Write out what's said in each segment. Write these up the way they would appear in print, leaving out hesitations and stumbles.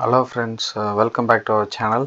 Hello friends, welcome back to our channel.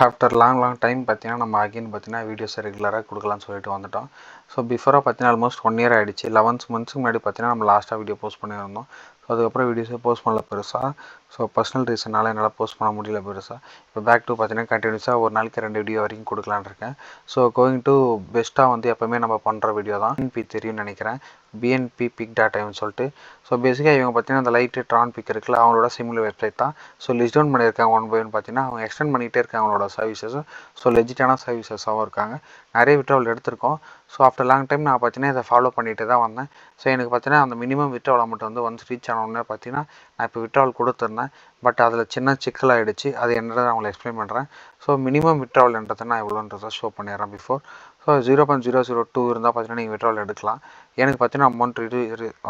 After long time பார்த்தீங்கன்னா நம்ம again பார்த்தீங்கன்னா videos ரெகுலராக கொடுக்கலாம்னு சொல்லிட்டு வந்துட்டோம். ஸோ பிஃபோராக பார்த்தீங்கன்னா ஆல்மோஸ்ட் 1 year ஆகிடுச்சு. 11 months முன்னாடி பார்த்தீங்கன்னா நம்ம லாஸ்ட்டாக வீடியோ போஸ்ட் பண்ணியிருந்தோம். ஸோ அதுக்கப்புறம் வீடியோஸே போஸ்ட் பண்ணல பெருசாக. ஸோ பர்சனல் ரீசனால் என்னால் போஸ்ட் பண்ண முடியல பெருசாக. இப்போ பேக் டு பார்த்தீங்கன்னா கண்டினியூஸாக ஒரு நாளைக்கு 2 வீடியோ வரைக்கும் கொடுக்கலான்னு இருக்கேன். ஸோ கோயிங் டு பெஸ்ட்டாக வந்து எப்போவுமே நம்ம பண்ணுற வீடியோ தான். பிஎன்பி தெரியும்னு நினைக்கிறேன், பிஎன்பி பிக் டாட்டான்னு சொல்லிட்டு. ஸோ பேசிக்காக இவங்க பார்த்தீங்கன்னா அந்த லைட்டு ட்ரான் பிக் இருக்குல்ல, அவங்களோட சிமிலர் வெப்சைட் தான். ஸோ லிஸ்ட் டவுன் பண்ணியிருக்காங்க ஒன் பை ஒன். பார்த்தீங்கன்னா அவங்க எக்ஸ்டெண்ட் பண்ணிகிட்டே இருக்காங்க அவங்களோட சர்வீசஸும். ஸோ லெஜிட்டான சர்வீசஸாகவும் இருக்காங்க. நிறைய விட்ராவல் எடுத்திருக்கோம். ஸோ ஆஃப்டர் லாங் டைம் நான் பார்த்தீங்கன்னா இதை ஃபாலோ பண்ணிட்டு தான் வந்தேன். ஸோ எனக்கு பார்த்தீங்கன்னா அந்த மினிமம் விட்ராவல் அமௌண்ட் வந்து ஒன்ஸ் ரீச் ஆனோடனே பார்த்தீங்கன்னா நான் இப்போ விட்ராவல் கொடுத்துருந்தேன். பட் அதில் சின்ன சிக்கல் ஆகிடுச்சு. அது என்னதை நான் உங்களுக்கு எக்ஸ்பிளைன் பண்ணுறேன். ஸோ மினிமம் விட்ராவல்ன்றதை நான் எவ்வளோன்றதை ஷோ பண்ணிடுறேன் பிஃபோர். ஸோ 0.002 இருந்தால் பார்த்தீங்கன்னா நீங்கள் விட்ராவல் எடுக்கலாம். எனக்கு பார்த்தீங்கன்னா அமௌண்ட்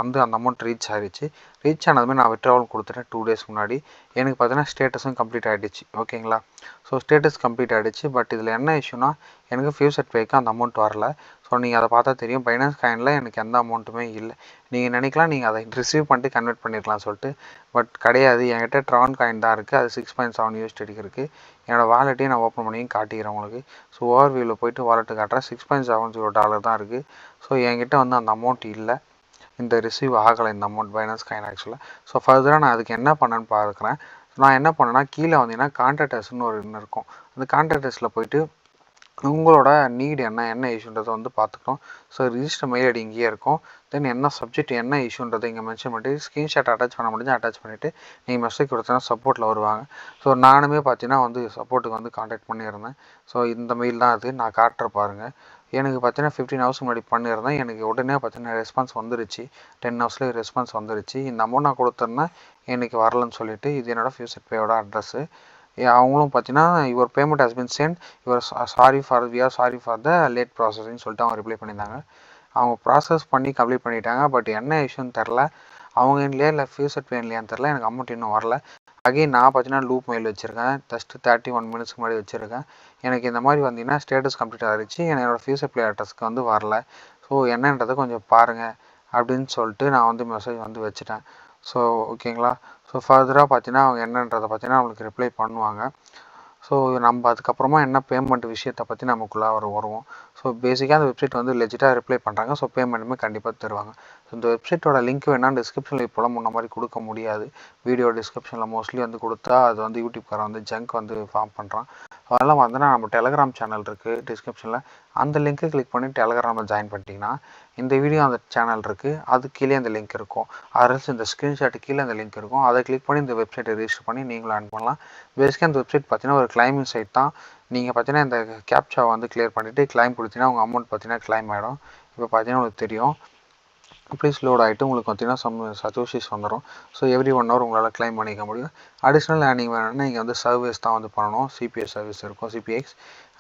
வந்து அந்த அமௌண்ட் ரீச் ஆகிடுச்சு. ரீச் ஆனதுமே நான் விட்ராவல் கொடுத்துட்டேன் 2 days முன்னாடி. எனக்கு பார்த்தீங்கன்னா ஸ்டேட்டஸும் கம்ப்ளீட் ஆகிடுச்சு. ஓகேங்களா? ஸோ ஸ்டேட்டஸ் கம்ப்ளீட் ஆகிடுச்சு. பட் இதில் என்ன இஷ்யூனா எனக்கு ஃபியூச்சர் பேக்கு அந்த அமௌண்ட் வரல. ஸோ நீங்கள் அதை பார்த்தா தெரியும், பைனான்ஸ் காயினில் எனக்கு எந்த அமௌண்ட்டுமே இல்லை. நீங்கள் நினைக்கலாம் நீங்கள் அதை ரிசீவ் பண்ணிட்டு கன்வெர்ட் பண்ணியிருக்கலாம் சொல்லிட்டு. பட் கிடையாது, என்கிட்ட ட்ரான் காயின் தான் இருக்குது. அது 6.7 USDT இருக்குது. என்னோடய வாலெட்டையும் நான் ஓப்பன் பண்ணியும் காட்டிக்கிறேன் உங்களுக்கு. ஸோ ஓவர்வியூவில் போய்ட்டு வாலெட்டு காட்டுறேன். $6.70 தான் இருக்குது. ஸோ என்கிட்ட வந்து அந்த அமௌண்ட் இல்லை. இந்த ரிசீவ் ஆகலை இந்த அமௌண்ட் பைனான்ஸ் காயின் ஆக்சுவலாக. ஸோ ஃபர்தராக நான் அதுக்கு என்ன பண்ணேன்னு பார்க்குறேன். நான் என்ன பண்ணேன்னா கீழே வந்தீங்கன்னா கான்ட்ராக்டர்ஸ்னு ஒரு இன்னும் இருக்கும். அந்த கான்ட்ராக்டர்ஸில் போய்ட்டு உங்களோட நீடு என்ன இஷ்யூன்றதை வந்து பார்த்துக்கிறோம். ஸோ ரிஜிஸ்டர் மெயில் ஐடி இங்கேயே இருக்கும். தென் என்ன சப்ஜெக்ட் என்ன இஷ்யூன்றதை இங்கே மென்ஷன் பண்ணிட்டு ஸ்க்ரீன்ஷாட் அட்டாச் பண்ண முடிஞ்சு அட்டாச் பண்ணிவிட்டு நீங்கள் மெசேஜ் கொடுத்தா சப்போர்ட்டில் வருவாங்க. ஸோ நானுமே பார்த்தீங்கன்னா வந்து சப்போர்ட்டுக்கு வந்து கான்டாக்ட் பண்ணியிருந்தேன். ஸோ இந்த மெயில் தான் அது, நான் காட்டுற பாருங்கள். எனக்கு பார்த்தீங்கன்னா 15 hours முன்னாடி பண்ணியிருந்தேன். எனக்கு உடனே பார்த்தீங்கன்னா ரெஸ்பான்ஸ் வந்துருச்சு. 10 hours ரெஸ்பான்ஸ் வந்துருச்சு. இந்த அமௌண்ட் நான் கொடுத்துருந்தேன், எனக்கு வரலன்னு சொல்லிட்டு. இது என்னோடய ஃபியூச்சர் பேயோட அட்ரஸ்ஸு. அவங்களும் பார்த்தீங்கன்னா your payment has been sent, your we are sorry for the late processing சொல்லிட்டு அவங்க ரிப்ளை பண்ணியிருந்தாங்க. அவங்க ப்ராசஸ் பண்ணி கம்ப்ளீட் பண்ணிட்டாங்க. பட் என்ன இஷ்யூன்னு தெரில, அவங்க இல்லையா இல்லை ஃபியூச்சர் பே இல்லையான்னு தெரில. எனக்கு அமௌண்ட் இன்னும் வரல. அகைன் நான் பார்த்தீங்கன்னா லூப் மெயில் வச்சுருக்கேன். ஜஸ்ட்டு 31 minutes முன்னாடி வச்சுருக்கேன். எனக்கு இந்த மாதிரி வந்தீங்கன்னா ஸ்டேட்டஸ் கம்ப்ளீட் ஆகிடுச்சு, என்னோடய ஃபியூச்சர் பே அட்ரஸ்க்கு வந்து வரல. ஸோ என்னன்றதை கொஞ்சம் பாருங்கள் அப்படின்னு சொல்லிட்டு நான் வந்து மெசேஜ் வந்து வச்சுட்டேன். ஸோ ஓகேங்களா? ஸோ ஃபர்தராக பார்த்தீங்கன்னா அவங்க என்னன்றதை பார்த்தீங்கன்னா அவங்களுக்கு ரிப்ளை பண்ணுவாங்க. ஸோ நம்ம அதுக்கப்புறமா என்ன பேமெண்ட் விஷயத்தை பற்றி நமக்குள்ளே வருவோம். ஸோ பேசிக்காக அந்த வெப்சைட் வந்து லெஜிட்டாக ரிப்ளை பண்ணுறாங்க. ஸோ பேமெண்ட்டுமே கண்டிப்பாக தருவாங்க. ஸோ இந்த வெப்சைட்டோட லிங்க் வேணால் டிஸ்கிரிப்ஷனில் இப்போலாம் முன்ன மாதிரி கொடுக்க முடியாது. வீடியோ டிஸ்கிரிப்ஷனில் மோஸ்ட்லி வந்து கொடுத்தா அது வந்து யூடியூப்காரன் வந்து ஜங்க் வந்து ஃபார்ம் பண்ணுறான். அதெல்லாம் வந்தோன்னா நம்ம டெலகிராம் சேனல் இருக்குது டிஸ்கிரிப்ஷனில், அந்த லிங்க்கை கிளிக் பண்ணி டெலகிராமில் ஜாயின் பண்ணிட்டீங்கன்னா இந்த வீடியோ அந்த சேனல் இருக்குது, அது கீழே அந்த லிங்க் இருக்கும். அதர்ஸ் இந்த ஸ்க்ரீன்ஷாட்டு கீழே அந்த லிங்க் இருக்கும். அதை கிளிக் பண்ணி இந்த வெப்சைட்டை ரிஜிஸ்டர் பண்ணி நீங்களும் ஆன் பண்ணலாம். பேசிக்காக இந்த வெப்சைட் பார்த்தீங்கன்னா ஒரு கிளைமிங் சைட் தான். நீங்கள் பார்த்தீங்கன்னா இந்த கேப்சா வந்து கிளியர் பண்ணிவிட்டு கிளைம் கொடுத்தீங்கன்னா உங்கள் அமௌண்ட் பார்த்தீங்கன்னா கிளைம் ஆகிடும். இப்போ பார்த்தீங்கன்னா உங்களுக்கு தெரியும், ப்ளீஸ் லோட் ஆகிட்டு உங்களுக்கு பார்த்தீங்கன்னா சஜோஷிஸ் வந்துடும். ஸோ எவ்ரி 1 hour உங்களால் கிளைம் பண்ணிக்க முடியும். அடிஷ்னல் ஏர்னிங் வேணும்னா நீங்கள் வந்து சர்வீஸ் தான் வந்து பண்ணணும். சிபிஎஸ் சர்வீஸ் இருக்கும், சிபிஎக்ஸ்.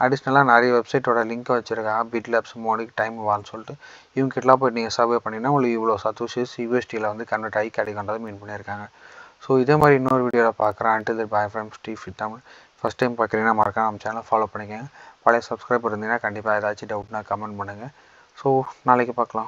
அடிஷ்னலாக நிறைய வெப்சைட்டோட லிங்க் வச்சுருக்காங்க. பிட்லேப்ஸ், மோனிக், டைம் வால்னு சொல்லிட்டு. இவங்ககிட்டலாம் போய்ட்டு நீங்கள் சர்வே பண்ணிங்கன்னா உங்களுக்கு இவ்வளோ சஜோஷிஸ் யூஎஸ்டியில் வந்து கன்வெர்ட் ஆகி கிடைக்கின்றதை மீன் பண்ணியிருக்காங்க. ஸோ இதே மாதிரி இன்னொரு வீடியோவில் பார்க்குறேன். Until then by from Steve with Tamil. First time பார்க்குறீங்கன்னா மறக்காம நம்ம சேனலை ஃபாலோ பண்ணிக்கோங்க. பழைய சப்ஸ்கிரைபர் இருந்தீங்கன்னா கண்டிப்பாக ஏதாச்சும் டவுட்னா கமெண்ட் பண்ணுங்கள். ஸோ நாளைக்கு பார்க்கலாம்.